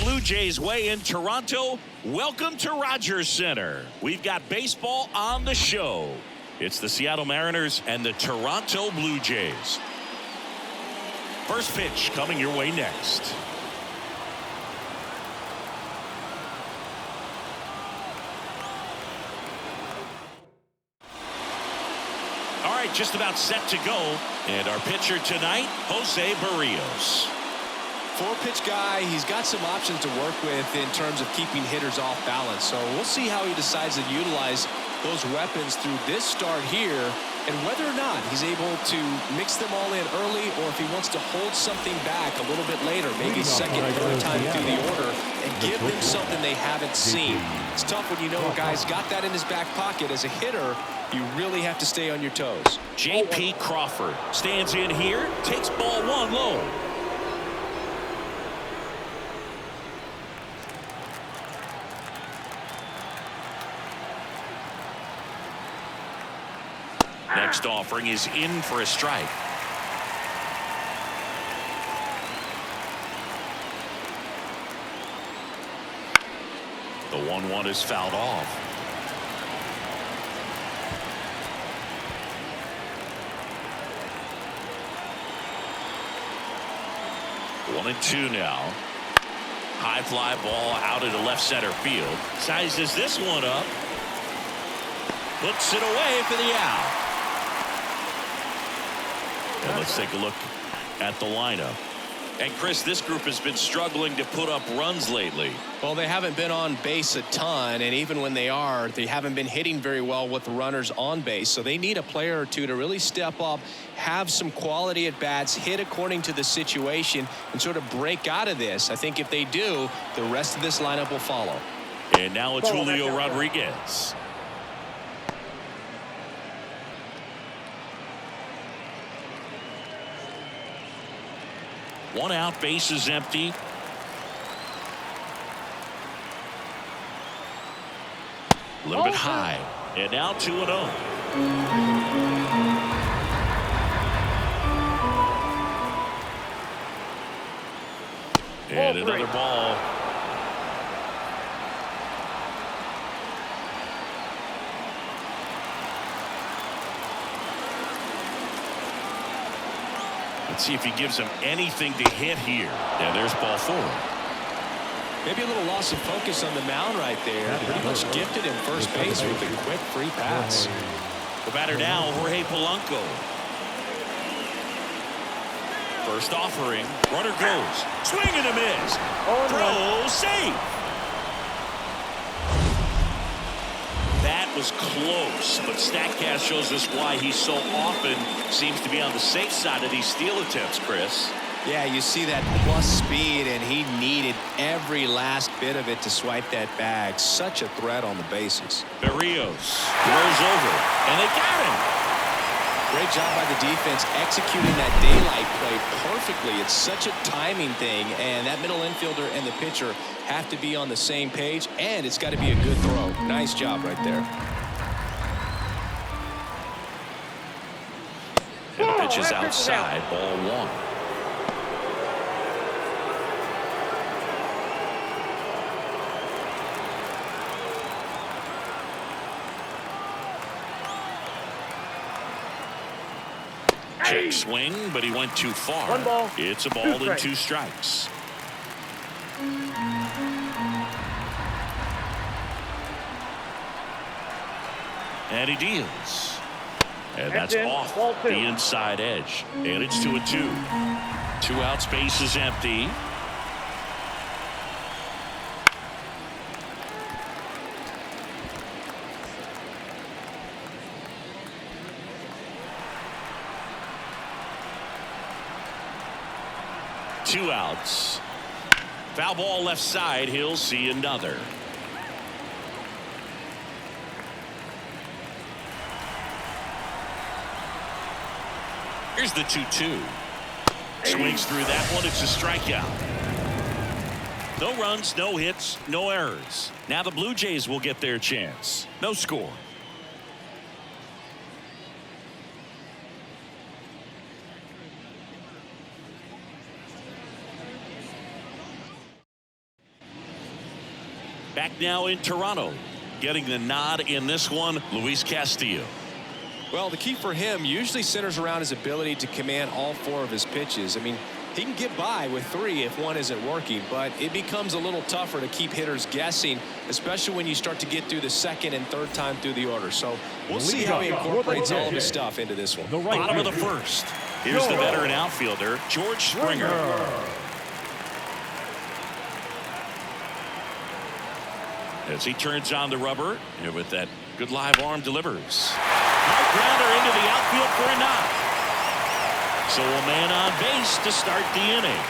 Blue Jays way in Toronto. Welcome to Rogers Center. We've got baseball on the show. It's the Seattle Mariners and the Toronto Blue Jays. First pitch coming your way next. All right, just about set to go. And our pitcher tonight, Jose Barrios. Four-pitch guy. He's got some options to work with in terms of keeping hitters off balance. So we'll see how he decides to utilize those weapons through this start here, and whether or not he's able to mix them all in early, or if he wants to hold something back a little bit later, maybe second, third time through the order, and give them something they haven't seen. It's tough when you know a guy's got that in his back pocket. As a hitter, you really have to stay on your toes. J.P. Crawford stands in here, takes ball one low. Next offering is in for a strike. The 1-1 is fouled off. One and two now. High fly ball out into left center field. Sizes this one up. Puts it away for the out. And let's take a look at the lineup. And Chris, this group has been struggling to put up runs lately. Well, they haven't been on base a ton, and even when they are, they haven't been hitting very well with runners on base. So they need a player or two to really step up, have some quality at bats, hit according to the situation, and sort of break out of this. I think if they do, the rest of this lineup will follow. And now it's Julio Rodriguez. One out, base is empty. A little bit high. And now 2-0. And another ball. Let's see if he gives him anything to hit here. And there's ball four. Maybe a little loss of focus on the mound right there. Pretty much gifted him first base with a quick free pass. The batter now, Jorge Polanco. First offering. Runner goes. Swing and a miss. Throw safe. That was close, but StatCast shows us why he so often seems to be on the safe side of these steal attempts, Chris. Yeah, you see that plus speed, and he needed every last bit of it to swipe that bag. Such a threat on the bases. Barrios throws over, and they got him. Great job by the defense executing that daylight play perfectly. It's such a timing thing, and that middle infielder and the pitcher have to be on the same page, and it's got to be a good throw. Nice job right there. And the pitch is outside, ball one. Check swing, but he went too far. One ball. It's a ball and two strikes. And he deals. And that's off the inside edge. And it's 2-2. 2 outs, base is empty. Two outs. Foul ball left side. He'll see another. Here's the 2-2. Swings through that one. It's a strikeout. No runs, no hits, no errors. Now the Blue Jays will get their chance. No score. Back now in Toronto. Getting the nod in this one, Luis Castillo. Well, the key for him usually centers around his ability to command all 4 of his pitches. I mean, he can get by with 3 if one isn't working, but it becomes a little tougher to keep hitters guessing, especially when you start to get through the 2nd and 3rd time through the order. So we'll see how he incorporates all of his stuff into this one. Bottom of the 1st. Here's the veteran outfielder, George Springer. As he turns on the rubber, and with that good live arm delivers. High grounder into the outfield for a knock. So a man on base to start the inning.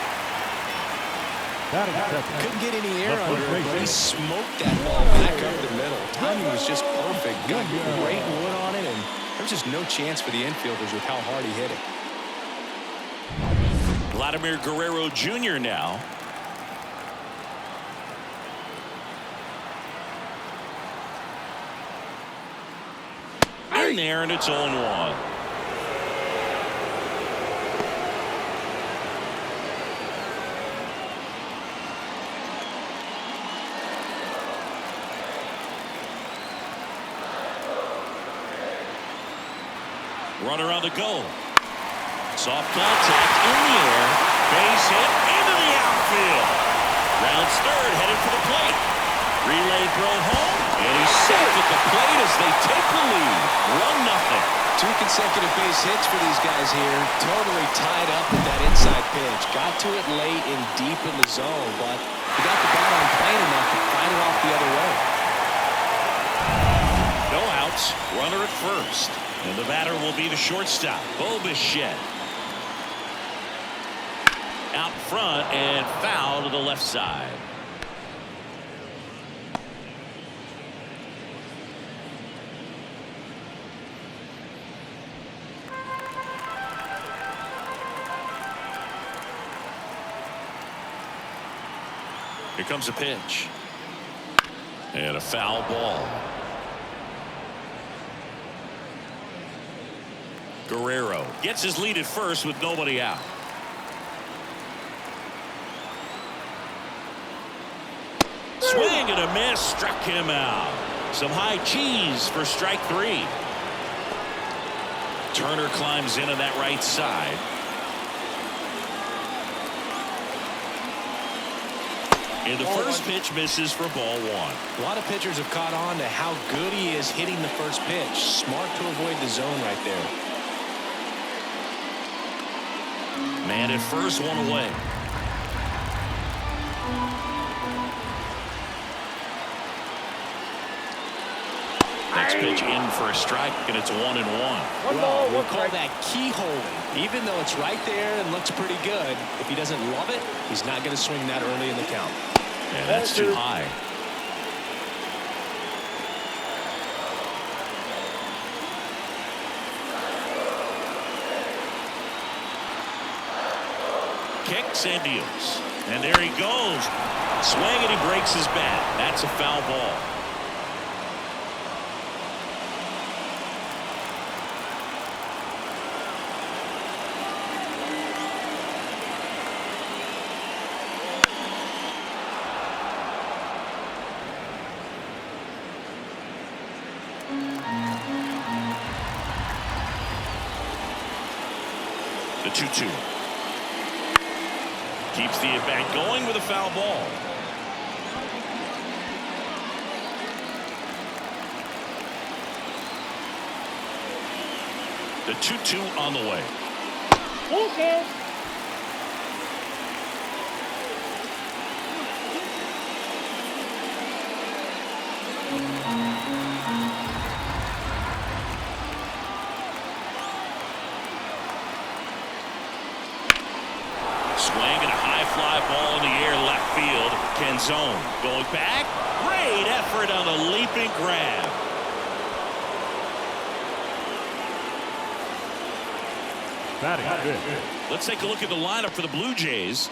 Couldn't get any air under it, but he smoked that ball back up the middle. Timing was just perfect. Got great wood on it, and there's just no chance for the infielders with how hard he hit it. Vladimir Guerrero Jr. now. In there, and it's 0-1. Runner on the go. Soft contact in the air. Base hit into the outfield. Rounds third, headed for the plate. Relay throw home, and he's safe at the plate as they take the lead. 1-0. 2 consecutive base hits for these guys here. Totally tied up with that inside pitch. Got to it late and deep in the zone, but he got the bat on plane enough to fight it off the other way. No outs. Runner at first. And the batter will be the shortstop, Bo Bichette. Out front and foul to the left side. Here comes a pitch. And a foul ball. Guerrero gets his lead at first with nobody out. Swing and a miss, struck him out. Some high cheese for strike 3. Turner climbs in on that right side. And the first pitch misses for ball 1. A lot of pitchers have caught on to how good he is hitting the first pitch. Smart to avoid the zone right there. Man at first, 1 away. Next pitch in for a strike, and it's 1-1. Well, we'll call that keyholing. Even though it's right there and looks pretty good, if he doesn't love it, he's not going to swing that early in the count. And that's too high. Kicks and deals. And there he goes. Swing and he breaks his bat. That's a foul ball. The 2-2. Keeps the at-bat going with a foul ball. The 2-2 on the way. Okay. Ball in the air, left field. Canzone going back. Great effort on the leaping grab. Let's take a look at the lineup for the Blue Jays.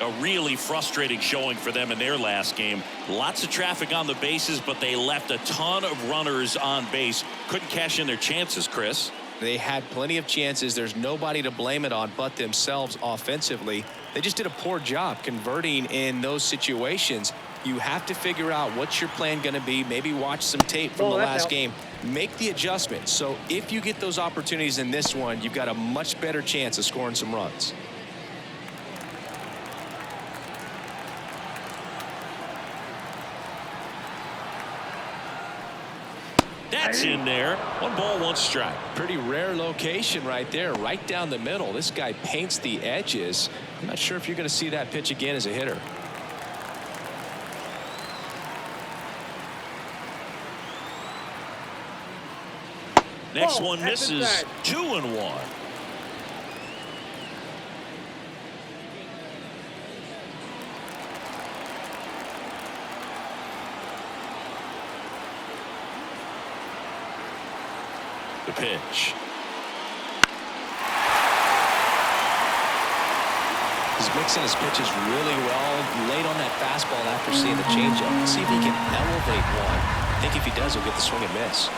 A really frustrating showing for them in their last game. Lots of traffic on the bases, but they left a ton of runners on base. Couldn't cash in their chances, Chris. They had plenty of chances. There's nobody to blame it on but themselves offensively. They just did a poor job converting in those situations. You have to figure out what's your plan going to be. Maybe watch some tape from the last game. Make the adjustment. So if you get those opportunities in this one, you've got a much better chance of scoring some runs. That's in there. 1 ball, 1 strike. Pretty rare location right there, right down the middle. This guy paints the edges. I'm not sure if you're going to see that pitch again as a hitter. Next one misses. 2-1. The pitch. He's mixing his pitches really well. Late on that fastball after seeing the changeup. Let's see if he can elevate one. I think if he does, he'll get the swing and miss.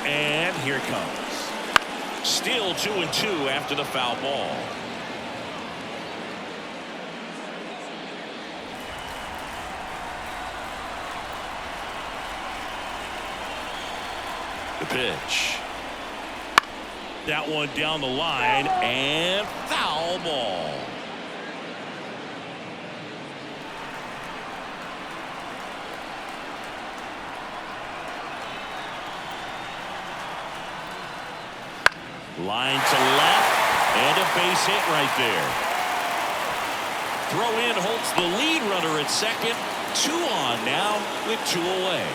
And here it comes. Still 2-2 after the foul ball. The pitch. That one down the line and foul ball. Line to left and a base hit right there. Throw in holds the lead runner at second. 2 on now with 2 away.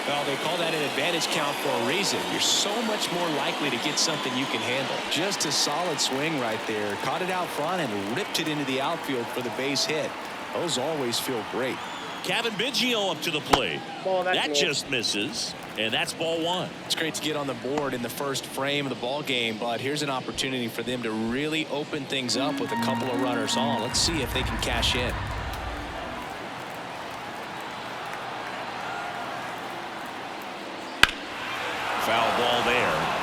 Well, they call that an advantage count for a reason. You're so much more likely to get something you can handle. Just a solid swing right there. Caught it out front and ripped it into the outfield for the base hit. Those always feel great. Kevin Biggio up to the plate. That just misses, and that's ball 1. It's great to get on the board in the first frame of the ball game, but here's an opportunity for them to really open things up with a couple of runners on. Let's see if they can cash in. Foul ball there.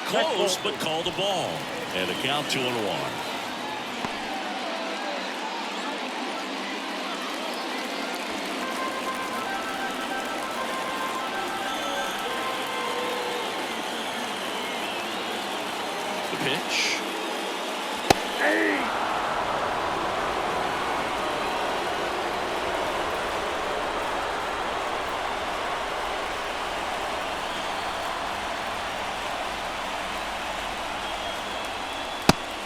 Close, but called a ball. And a count 2-1. The pitch.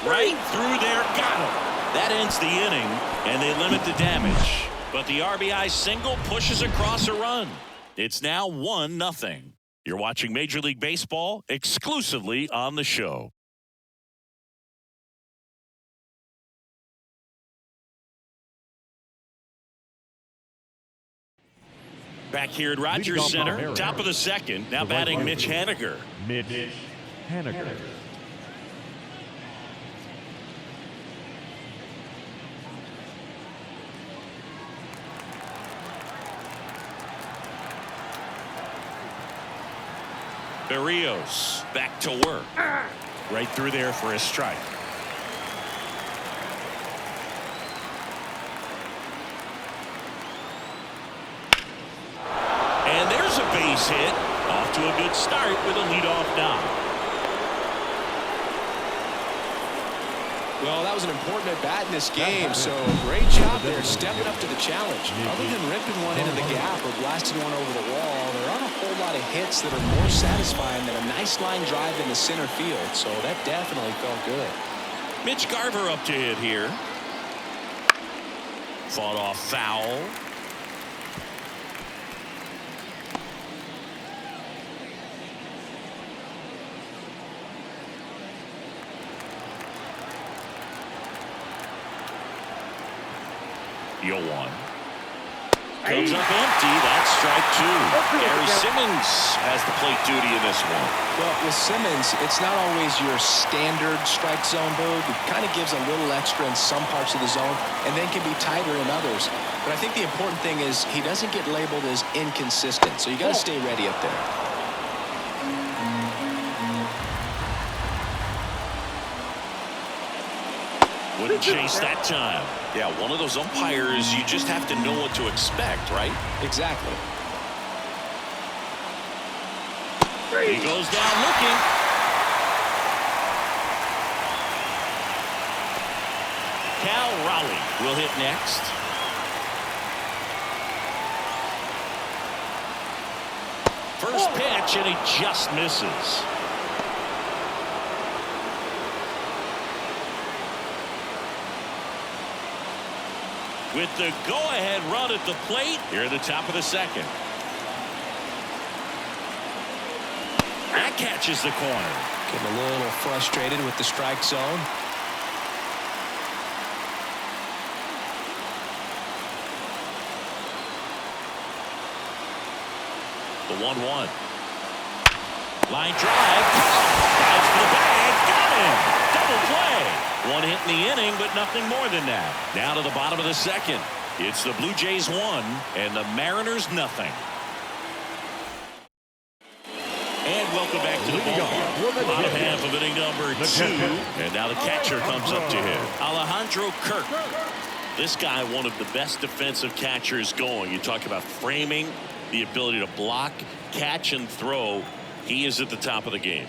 Right through there, got him. That ends the inning, and they limit the damage. But the RBI single pushes across a run. It's now 1-0. You're watching Major League Baseball exclusively on the show. Back here at Rogers Center, top of the second. Now batting Mitch Haniger. Mitch Haniger. Berrios back to work. Right through there for a strike. And there's a base hit. Off to a good start with a leadoff knock. Well, that was an important at-bat in this game, so great job there stepping up to the challenge. Other than ripping one into the gap or blasting one over the wall, there aren't a whole lot of hits that are more satisfying than a nice line drive in the center field, so that definitely felt good. Mitch Garver up to hit here. Fought off foul. One. comes up empty. That's strike two. Gary Simmons has the plate duty in this one. Well, with Simmons, it's not always your standard strike zone, Boog. It kind of gives a little extra in some parts of the zone and then can be tighter in others. But I think the important thing is he doesn't get labeled as inconsistent, so you got to stay ready up there. Wouldn't chase that time. Yeah, one of those umpires, you just have to know what to expect, right? Exactly. He goes down looking. Cal Raleigh will hit next. First pitch, and he just misses. With the go-ahead run at the plate here at the top of the second. That catches the corner. Getting a little frustrated with the strike zone. The 1-1. Line drive. Dives for the bag. Got him. Double play. One hit in the inning, but nothing more than that. Now to the bottom of the second. It's the Blue Jays 1 and the Mariners nothing. And welcome back to the ballpark. Bottom half of inning number 2. And now the catcher comes up to him. Alejandro Kirk. This guy, one of the best defensive catchers going. You talk about framing, the ability to block, catch, and throw. He is at the top of the game.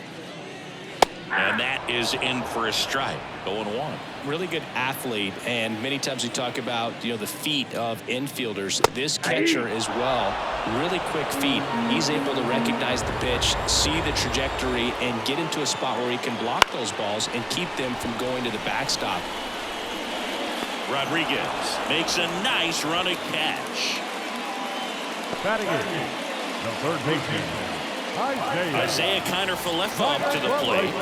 And that is in for a strike. 0-1. Really good athlete, and many times we talk about the feet of infielders. This catcher as well, really quick feet. He's able to recognize the pitch, see the trajectory, and get into a spot where he can block those balls and keep them from going to the backstop. Rodriguez makes a nice run at catch. Batting in, the third baseman, Isaiah Kiner-Falefa up to the plate.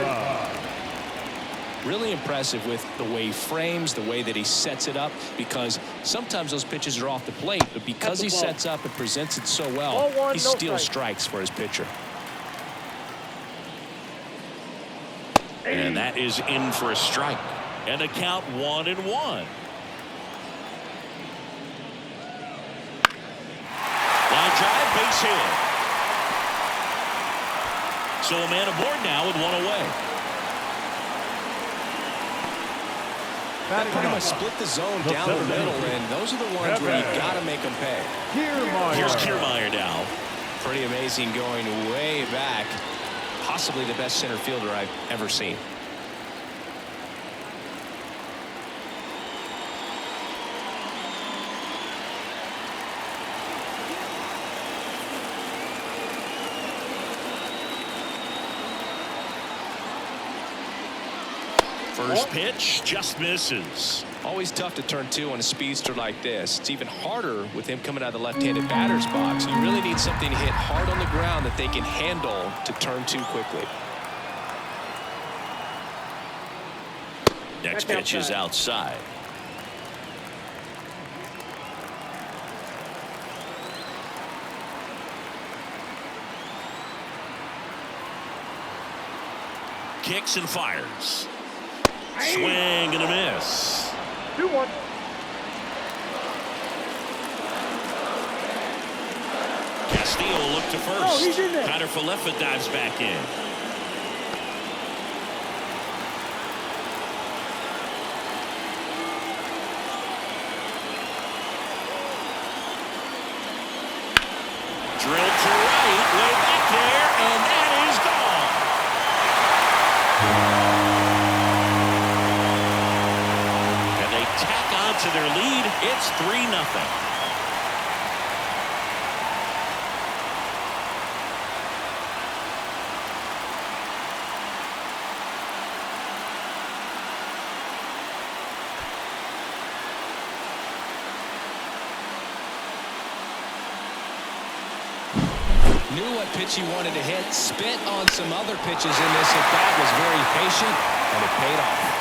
Really impressive with the way he frames, the way that he sets it up, because sometimes those pitches are off the plate, but because he sets up and presents it so well, he steals strikes for his pitcher. And that is in for a strike. And a count 1-1. Line drive, base hit. So a man aboard now with one away. That pretty much split the zone down the middle, and those are the ones where you got to make them pay. Here's Kiermaier now. Pretty amazing, going way back. Possibly the best center fielder I've ever seen. First pitch just misses. Always tough to turn two on a speedster like this. It's even harder with him coming out of the left-handed batter's box. You really need something to hit hard on the ground that they can handle to turn two quickly. Next pitch is outside. Kicks and fires. Swing and a miss. 2-1. Castillo will look to first. Kiner-Falefa dives back in. Drilled to right, way back there, and that is gone. To their lead, it's 3-0. Knew what pitch he wanted to hit, spit on some other pitches in this at-bat, was very patient, and it paid off.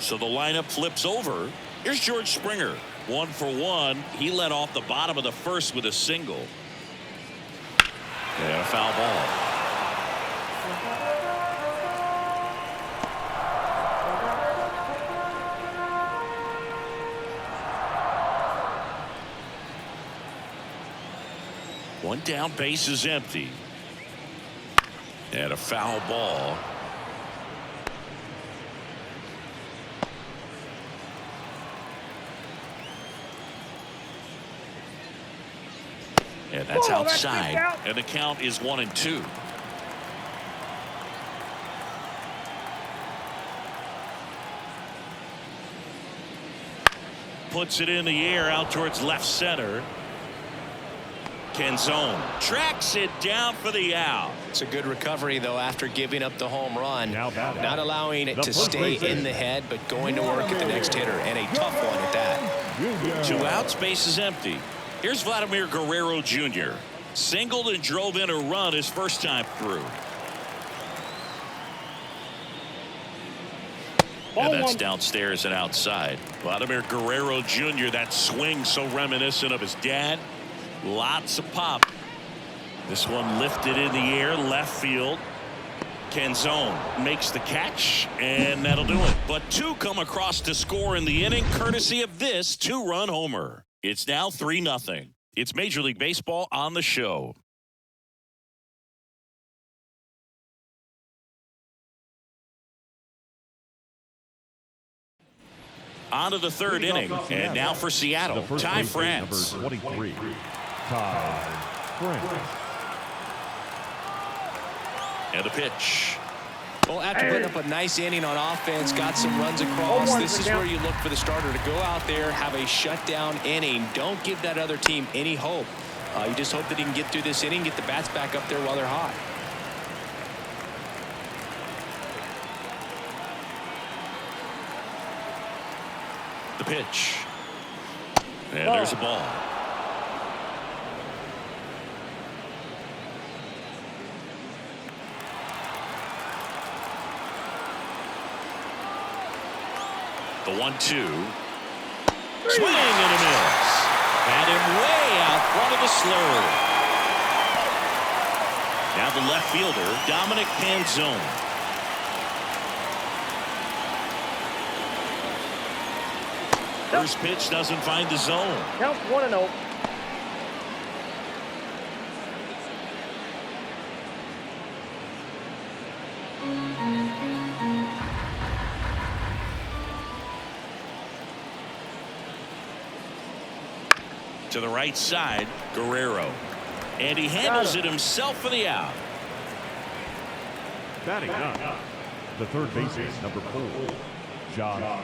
So the lineup flips over. Here's George Springer. 1 for 1. He led off the bottom of the first with a single. And a foul ball. One down, base is empty. And a foul ball. And that's outside. And the count is 1-2. Puts it in the air out towards left center. Canzone tracks it down for the out. It's a good recovery, though, after giving up the home run. Not allowing it to stay in the head, but going to work at the next hitter, and a tough one at that. 2 outs, base is empty. Here's Vladimir Guerrero Jr. Singled and drove in a run his first time through. And that's downstairs and outside. Vladimir Guerrero Jr. That swing so reminiscent of his dad. Lots of pop. This one lifted in the air, left field. Canzone makes the catch, and that'll do it. But 2 come across to score in the inning, courtesy of this 2-run homer. It's now 3-0. It's Major League Baseball on the show. On to the 3rd inning, and now for Seattle, Ty France. Number 23, Ty France. And a pitch. Well, after putting up a nice inning on offense, got some runs across, this is where you look for the starter to go out there, have a shutdown inning. Don't give that other team any hope. You just hope that he can get through this inning, get the bats back up there while they're hot. The pitch. And there's a ball. The 1-2. Swing and a miss. Had him way out front of the slurve. Now the left fielder, Dominic Canzone. First pitch doesn't find the zone. Count 1-0. To the right side, Guerrero. And he handles it himself for the out. Batting up, the third baseman, number 4, Josh.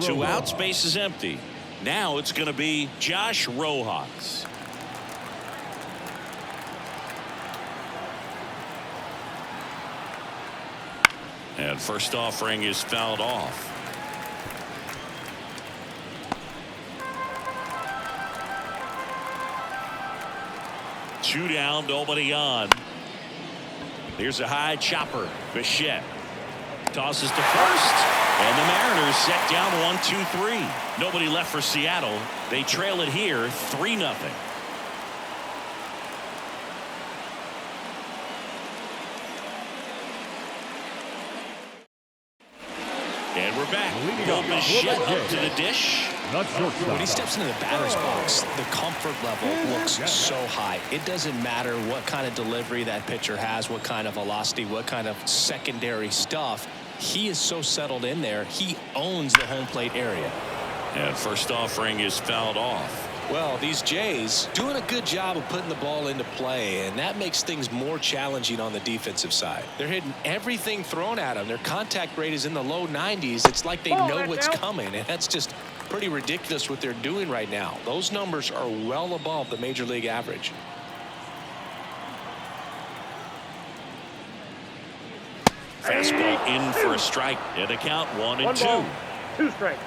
2 outs, base is empty. Now it's going to be Josh Rojas. And first offering is fouled off. Two down, nobody on. Here's a high chopper. Bichette tosses to first. And the Mariners set down 1-2-3. Nobody left for Seattle. They trail it here 3-0. And we're back. Bichette up to the dish. When he steps into the batter's box, the comfort level looks so high. It doesn't matter what kind of delivery that pitcher has, what kind of velocity, what kind of secondary stuff. He is so settled in there. He owns the home plate area. And first offering is fouled off. Well, these Jays doing a good job of putting the ball into play, and that makes things more challenging on the defensive side. They're hitting everything thrown at them. Their contact rate is in the low 90s. It's like they know what's coming, and that's just pretty ridiculous what they're doing right now. Those numbers are well above the major league average. Fastball in for a strike. And a count 1-2. 2 strikes.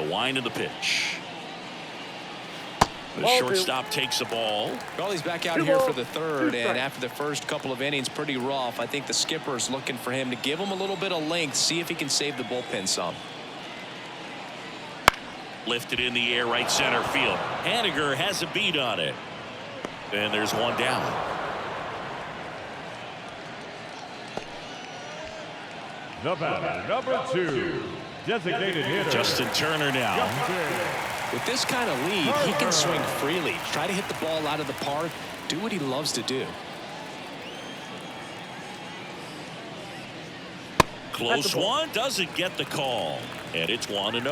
The wind of the pitch. The shortstop takes the ball. Well, he's back out here for the third, and after the first couple of innings, pretty rough. I think the skipper's looking for him to give him a little bit of length, see if he can save the bullpen some. Lifted in the air, right center field. Haniger has a beat on it. And there's one down. The batter, number 2, designated hitter, Justin Turner now. With this kind of lead, he can swing freely, try to hit the ball out of the park, do what he loves to do. Close one, doesn't get the call. And it's 1-0.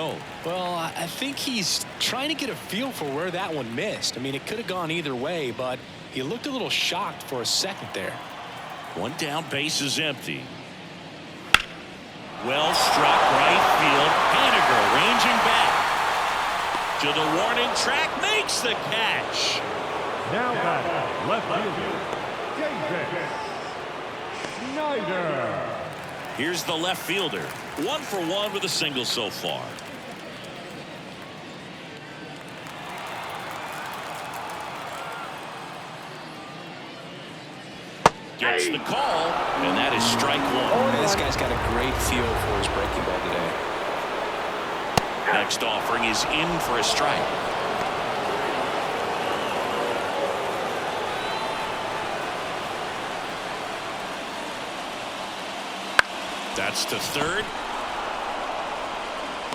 Well, I think he's trying to get a feel for where that one missed. I mean, it could have gone either way, but he looked a little shocked for a second there. One down, base is empty. Well struck right field. Haniger ranging back to the warning track, makes the catch. now batting left fielder, David Snyder. Here's the left fielder, 1 for 1 with a single so far. Gets the call, and that is strike 1. This guy's got a great feel for his breaking ball today. Next offering is in for a strike. That's to third.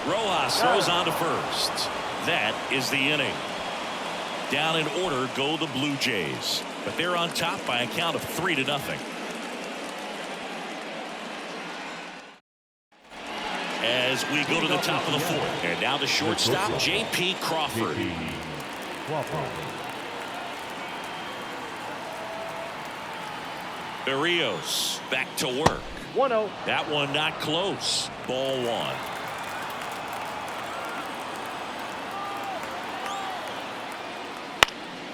Rojas throws on to first. That is the inning. Down in order go the Blue Jays, but they're on top by a count of 3-0. As we go to the top of the fourth, and now the shortstop, J.P. Crawford. Berrios back to work. 1-0. That one not close. Ball 1.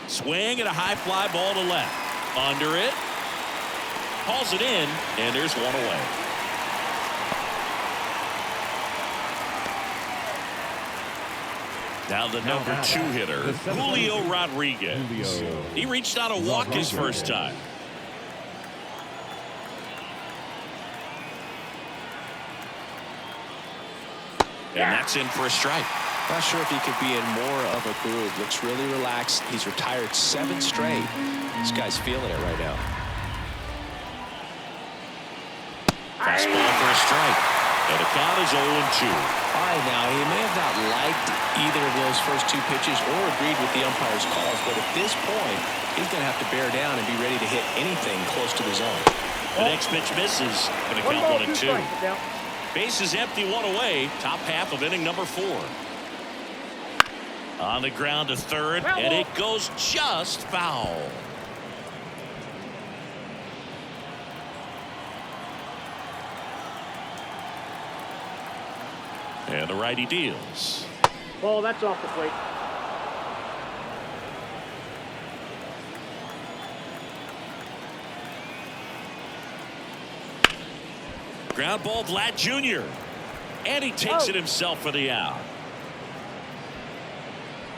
Swing and a high fly ball to left. Under it. Hauls it in, and there's one away. Now the number 2 hitter, Julio Rodriguez. He reached out a walk his first time. And that's in for a strike. Not sure if he could be in more of a groove. Looks really relaxed. He's retired 7 straight. This guy's feeling it right now. Fastball for a strike. And the count is 0-2. All right, now, he may have not liked either of those first 2 pitches or agreed with the umpire's calls, but at this point, he's going to have to bear down and be ready to hit anything close to the zone. The next pitch misses. Going to count 1-2. Base is empty, 1 away. Top half of inning number 4. On the ground to third, and it goes just foul. And the righty deals. Ball, that's off the plate. Ground ball, Vlad Jr. And he takes it himself for the out.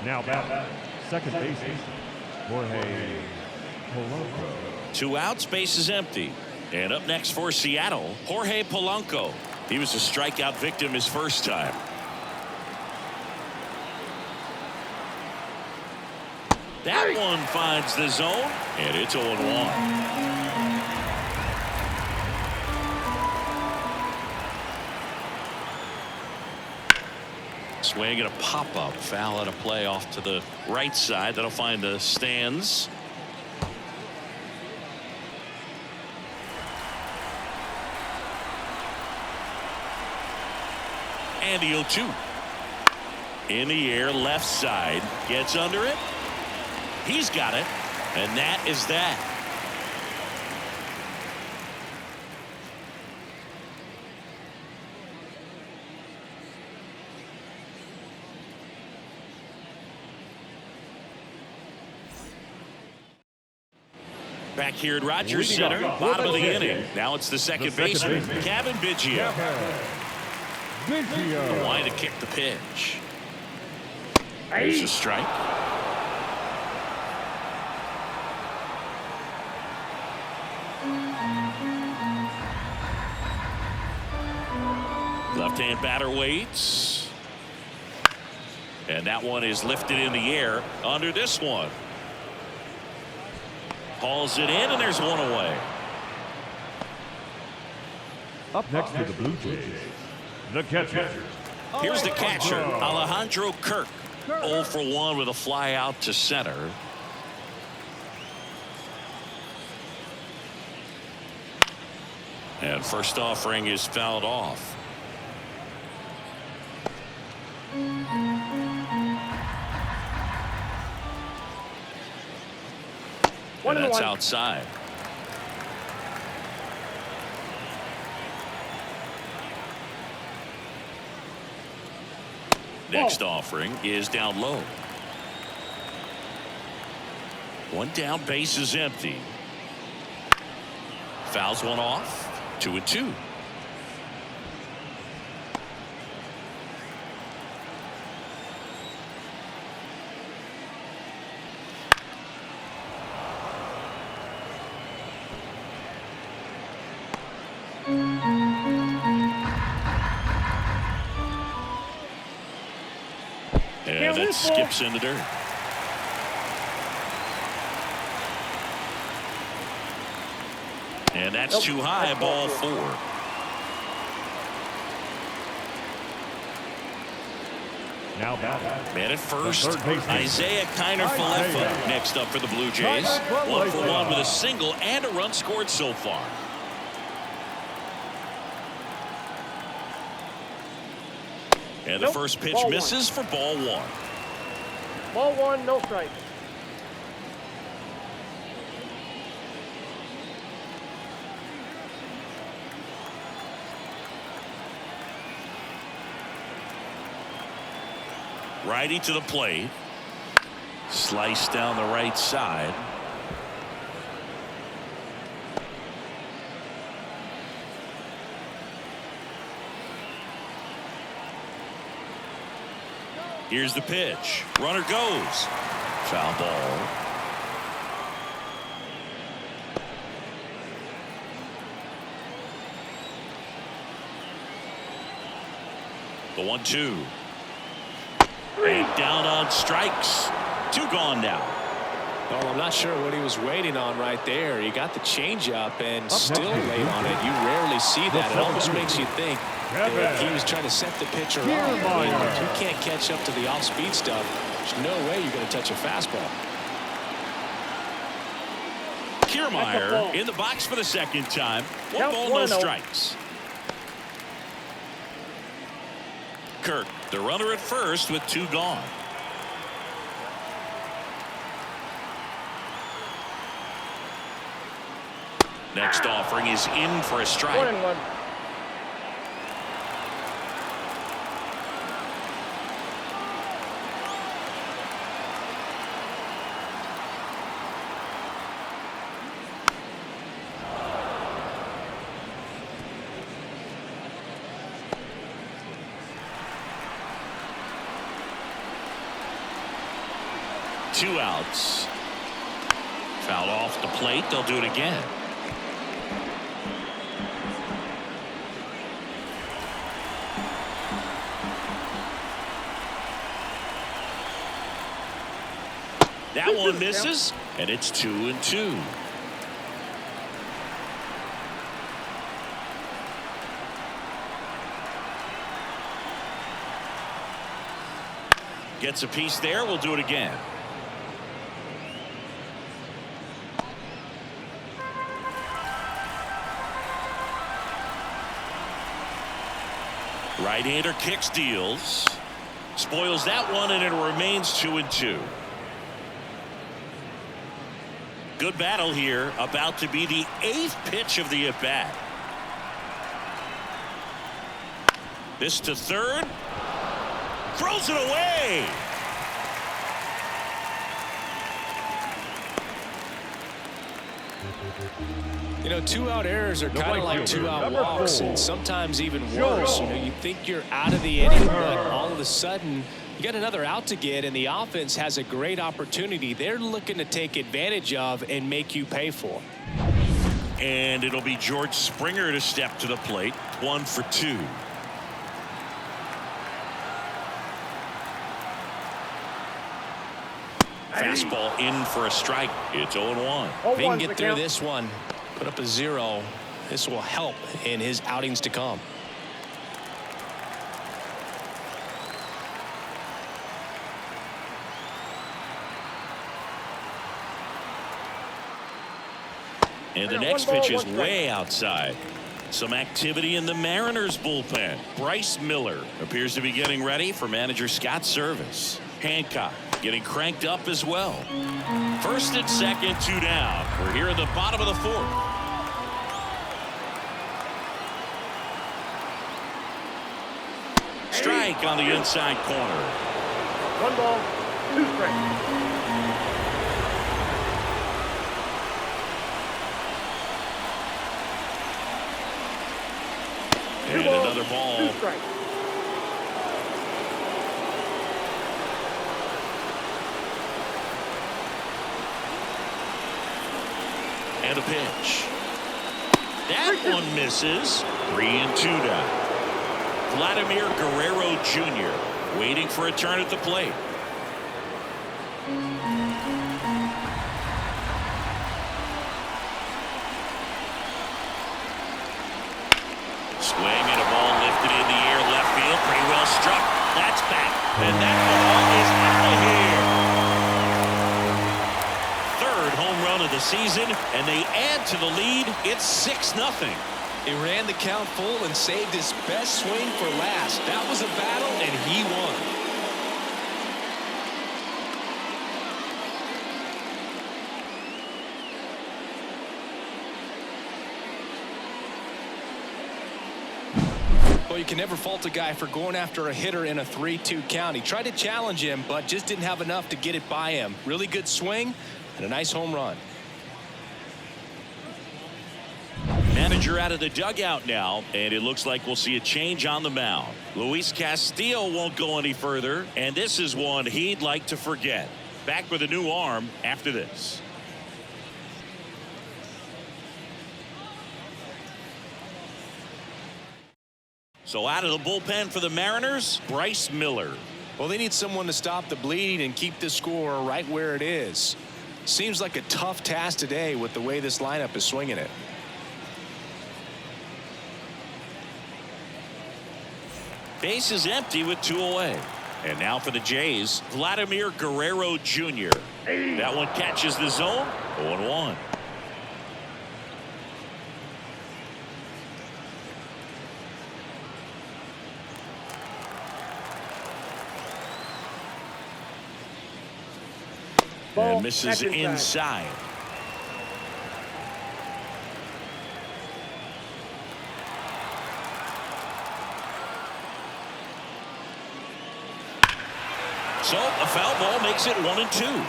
Now batting second baseman, Jorge Polanco. 2 outs, base is empty. And up next for Seattle, Jorge Polanco. He was a strikeout victim his first time. That one finds the zone, and it's 0-1. Swing and a pop-up, foul out of play off to the right side. That'll find the stands. And the 0-2. In the air, left side, gets under it. He's got it, and that is that. Back here at Rogers Center, bottom of the inning. Now it's the second baseman, Kevin Biggio. The line to kick the pitch. There's a strike. Left-hand batter waits. And that one is lifted in the air under this one. Hauls it in, and there's one away. Up next to the Blue Jays, the catcher. Here's the catcher, Alejandro Kirk. 0 for 1 with a fly out to center. And first offering is fouled off. And that's outside. Next offering is down low. One down, base is empty. Fouls one off. 2-2. And it skips in the dirt. And that's too high, ball 4. Now batting. Man at first, Isaiah Kiner-Falefa next up for the Blue Jays. 1 for 1 with a single and a run scored so far. And the first pitch misses for ball 1. Ball 1, no strike. Righty to the plate. Slice down the right side. Here's the pitch. Runner goes. Foul ball. The 1-2. And down on strikes. 2 gone now. Well, I'm not sure what he was waiting on right there. He got the changeup and still late on it. You rarely see that. It almost makes you think that he was trying to set the pitcher up. If you can't catch up to the off-speed stuff, there's no way you're going to touch a fastball. Kiermaier in the box for the second time. 1 ball, no strikes. Kirk, the runner at first with 2 gone. Next offering is in for a strike. 1-1. Two outs. Fouled off the plate. They'll do it again. That one misses, and it's 2-2. Gets a piece there. We'll do it again. Right-hander kicks, deals. Spoils that one, and it remains 2-2. Good battle here. About to be the 8th pitch of the at-bat. This to third. Throws it away. You know, 2-out errors are kind of like 2-out walks, and sometimes even worse. You know, you think you're out of the inning, but all of a sudden You got another out to get, and the offense has a great opportunity they're looking to take advantage of and make you pay for. And it'll be George Springer to step to the plate. 1 for 2. Fastball in for a strike. It's 0-1. If he can get through this one, put up a 0, this will help in his outings to come. And the next pitch is way outside. Some activity in the Mariners bullpen. Bryce Miller appears to be getting ready for manager Scott's service. Hancock getting cranked up as well. First and second, 2 down. We're here in the bottom of the 4th. Strike on the inside corner. 1 ball, 2 strikes. And another ball. 2 strikes. And a pitch. That one misses. 3-2 down. Vladimir Guerrero Jr. waiting for a turn at the plate. Swing and a ball lifted in the air, left field, pretty well struck. That's back, and that ball is out of here. Third home run of the season, and they add to the lead. It's 6-0. He ran the count full and saved his best swing for last. That was a battle, and he won. Well, you can never fault a guy for going after a hitter in a 3-2 count. He tried to challenge him, but just didn't have enough to get it by him. Really good swing and a nice home run. Manager out of the dugout now, and it looks like we'll see a change on the mound. Luis Castillo won't go any further, and this is one he'd like to forget. Back with a new arm after this. So out of the bullpen for the Mariners, Bryce Miller. Well, they need someone to stop the bleeding and keep the score right where it is. Seems like a tough task today with the way this lineup is swinging it. Base is empty with 2 away. And now for the Jays, Vladimir Guerrero Jr. That one catches the zone. 0-1. And misses inside. So a foul ball makes it 1-2.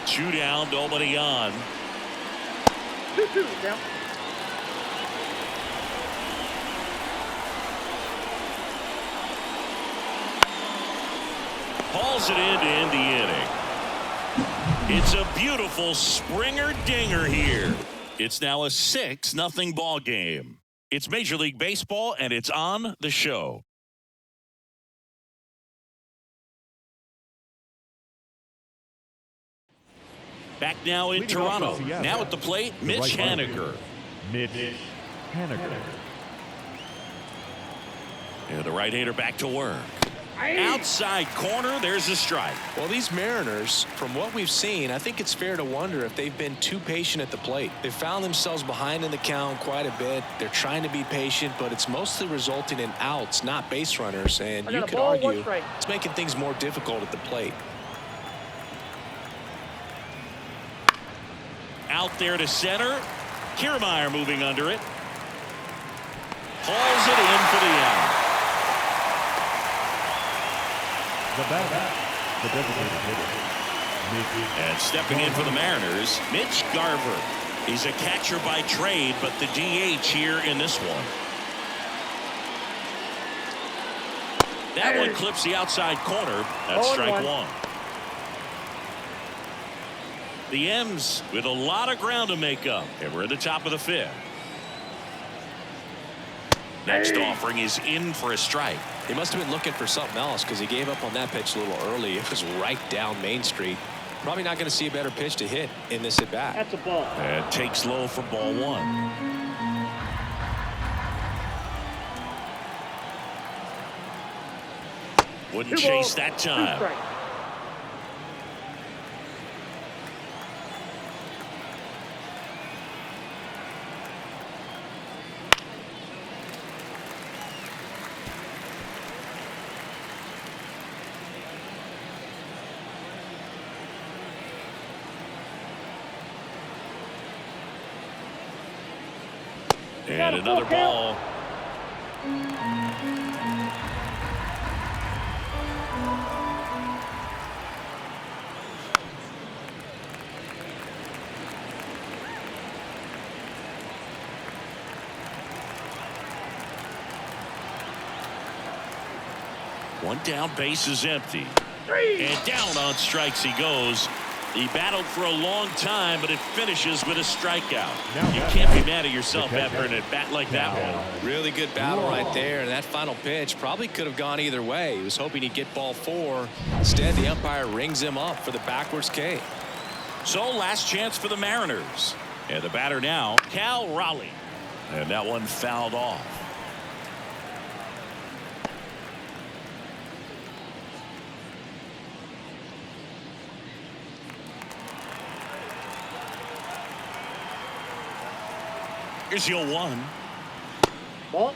Two down, nobody on. 2-2 down. Hauls it in to end the inning. It's a beautiful Springer dinger here. It's now a 6-0 ball game. It's Major League Baseball, and it's on the show. Back now in Toronto. Now at the plate, Mitch Haniger. Mitch Haniger. And the right-hander back to work. Outside corner, there's a strike. Well, these Mariners, from what we've seen, I think it's fair to wonder if they've been too patient at the plate. They've found themselves behind in the count quite a bit. They're trying to be patient, but it's mostly resulting in outs, not base runners. And you could argue it's making things more difficult at the plate. Out there to center. Kiermaier moving under it. Hauls it in for the out. The designated hitter. And stepping in for the Mariners, Mitch Garver. He's a catcher by trade, but the DH here in this one. That one clips the outside corner. That's strike one. The M's with a lot of ground to make up, and we're at the top of the fifth. Next offering is in for a strike. He must have been looking for something else because he gave up on that pitch a little early. It was right down Main Street. Probably not going to see a better pitch to hit in this at bat. That's a ball. And takes low for ball one. Wouldn't chase that time. And another ball. One down, base is empty. And down on strikes he goes. He battled for a long time, but it finishes with a strikeout. You can't be mad at yourself after an at-bat like that one. Really good battle right there, and that final pitch probably could have gone either way. He was hoping he'd get ball 4. Instead, the umpire rings him up for the backwards K. So last chance for the Mariners. And the batter now, Cal Raleigh. And that one fouled off. Here's your 1. Ball.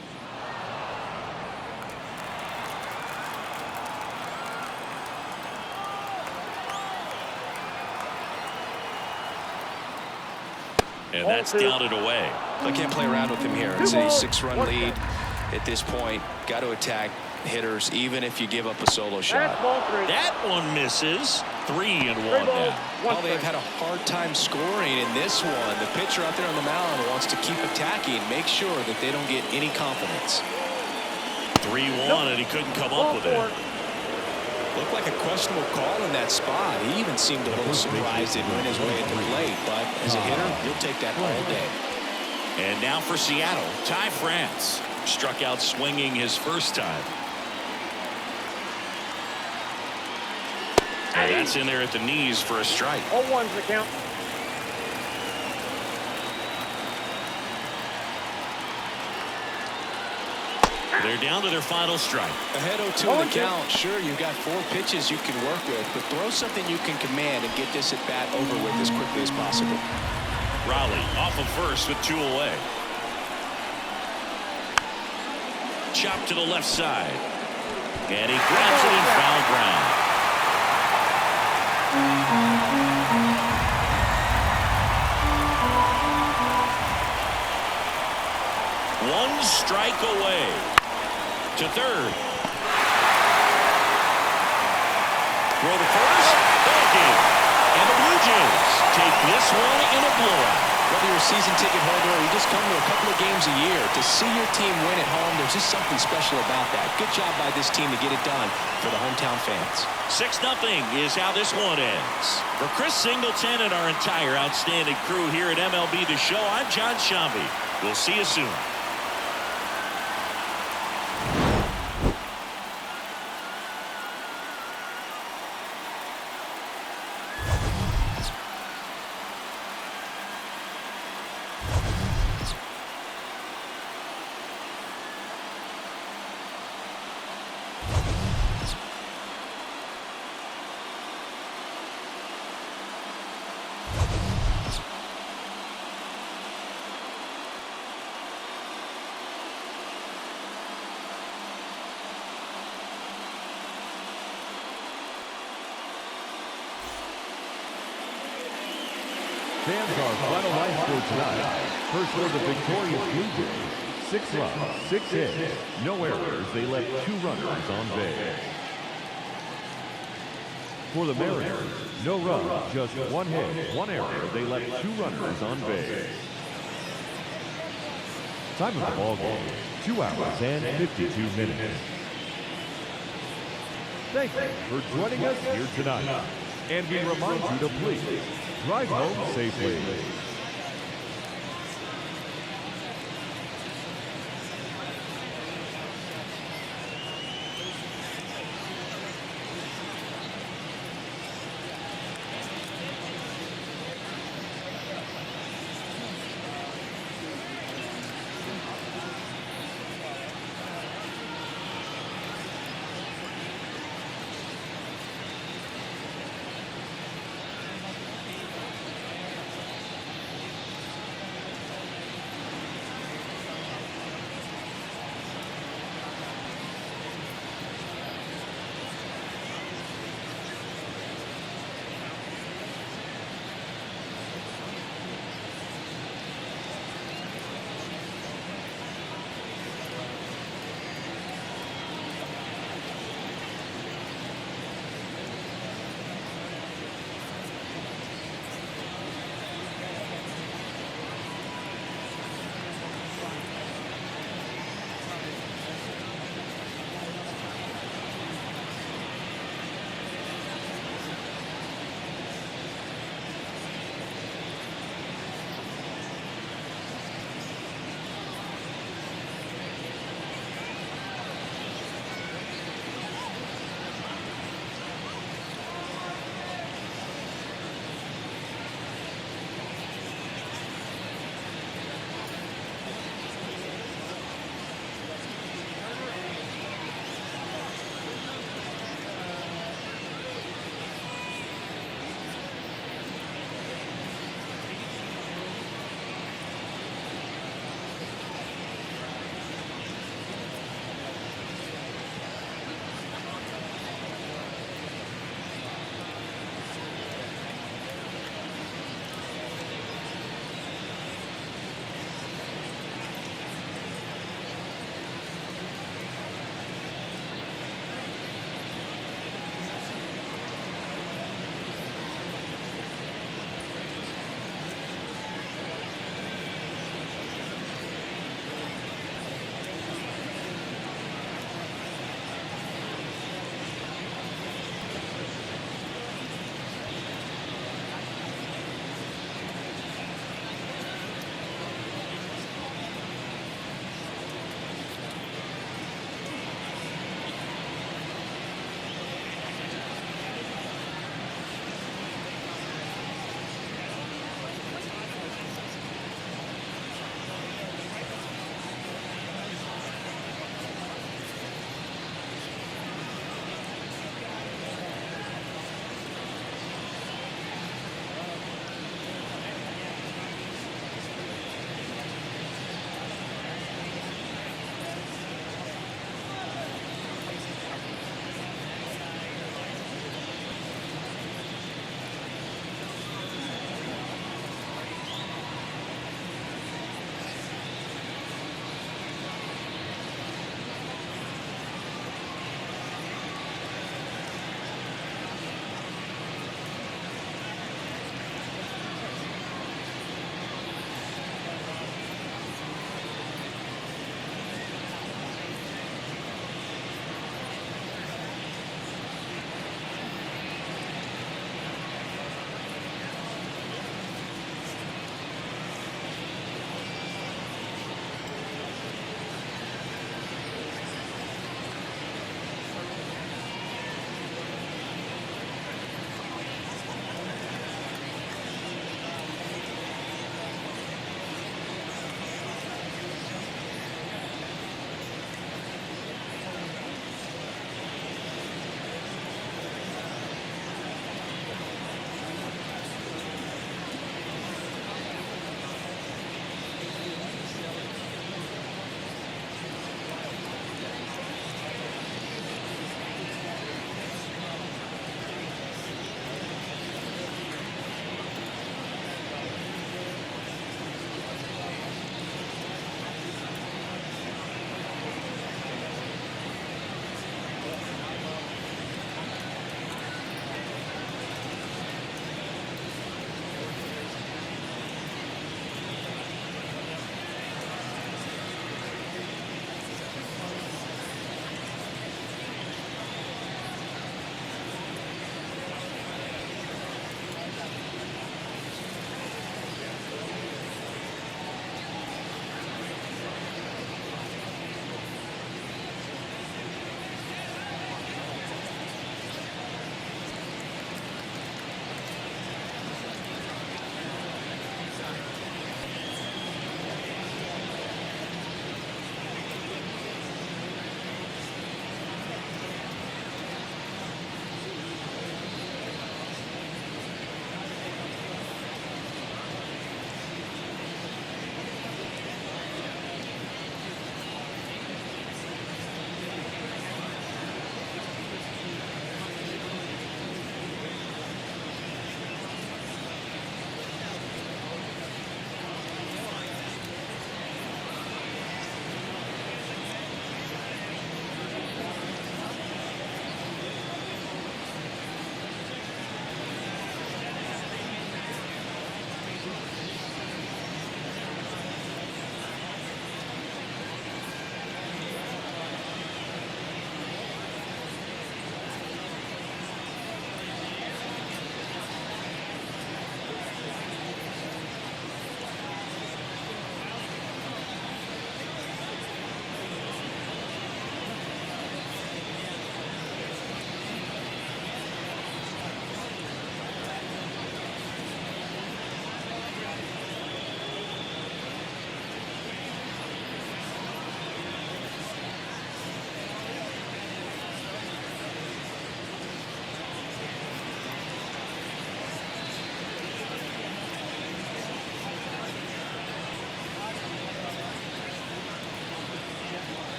And that's down and away. I can't play around with him here. It's a 6-run lead at this point. Got to attack hitters, even if you give up a solo shot. That one misses. 3-1 now. Well, they've had a hard time scoring in this one. The pitcher out there on the mound wants to keep attacking, make sure that they don't get any confidence. 3-1, and he couldn't come up with it. Looked like a questionable call in that spot. He even seemed a little surprised it went his way at the plate, but as a hitter, you'll take that all day. And now for Seattle, Ty France. Struck out swinging his first time. And that's in there at the knees for a strike. 0-1's the count. They're down to their final strike. Ahead 0-2 in the count. Sure, you've got 4 pitches you can work with, but throw something you can command and get this at bat over with as quickly as possible. Raleigh off of first with 2 away. Chop to the left side. And he grabs it in foul ground. One strike away. To third. Throw to first. Ball game. And the Blue Jays take this one in a blowout. Whether you're a season ticket holder or you just come to a couple of games a year, to see your team win at home, there's just something special about that. Good job by this team to get it done for the hometown fans. 6-0 is how this one ends. For Chris Singleton and our entire outstanding crew here at MLB The Show, I'm John Shambi. We'll see you soon. Fans, our final line score tonight. First for the victorious Blue Jays, 6 runs, 6 hits, no errors. They left 2 runners on base. For the Mariners, no run, just one hit, one error. They left 2 runners on base. Time of the ball game, 2 hours and 52 minutes. Thank you for joining us here tonight. And we remind you to please drive home safely.